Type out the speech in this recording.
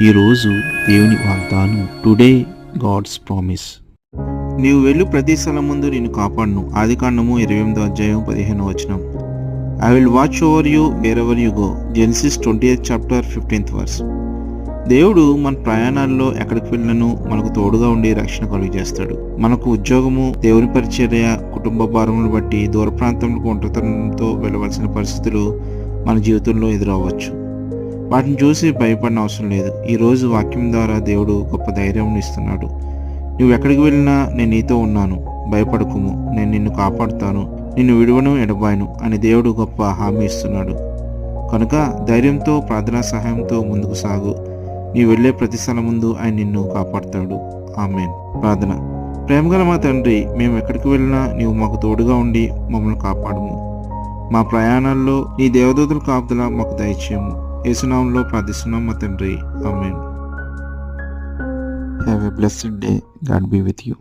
ఈరోజు దేవుని వాగ్దానం. Today God's promise. నీవు వెళ్ళు ప్రతి స్థలం ముందు నిన్ను కాపాడును. ఆదికాండము 28:15. I will watch over you wherever you go. Genesis 20:15. దేవుడు మన ప్రయాణాల్లో ఎక్కడికి వెళ్ళినను మనకు తోడుగా ఉండి రక్షణ కలుగజేస్తాడు. మనకు ఉద్యోగము, దేవుని పరిచర్య, కుటుంబ భారములను బట్టి దూర ప్రాంతంలో ఒంటరితనంతో వెళ్ళవలసిన పరిస్థితులు మన జీవితంలో ఎదురవ్వచ్చు. వాటిని చూసి భయపడిన అవసరం లేదు. ఈరోజు వాక్యం ద్వారా దేవుడు గొప్ప ధైర్యం ఇస్తున్నాడు. నువ్వు ఎక్కడికి వెళ్ళినా నేను నీతో ఉన్నాను, భయపడకుము, నేను నిన్ను కాపాడుతాను, నిన్ను విడువను ఎడబాయను అని దేవుడు గొప్ప హామీ ఇస్తున్నాడు. కనుక ధైర్యంతో, ప్రార్థనా సహాయంతో ముందుకు సాగు. నీవు వెళ్ళే ప్రతి స్థలం ముందు ఆయన నిన్ను కాపాడుతాడు. ఆమేన్. ప్రార్థన. ప్రేమగల మా తండ్రి, మేము ఎక్కడికి వెళ్ళినా నీవు మాకు తోడుగా ఉండి మమ్మల్ని కాపాడుము. మా ప్రయాణాల్లో నీ దేవదూతల కాపుదల మాకు దయచేయము. యేసునామములో ప్రార్థిస్తున్నాం మా తండ్రి. Amen. Have a blessed day. God be with you.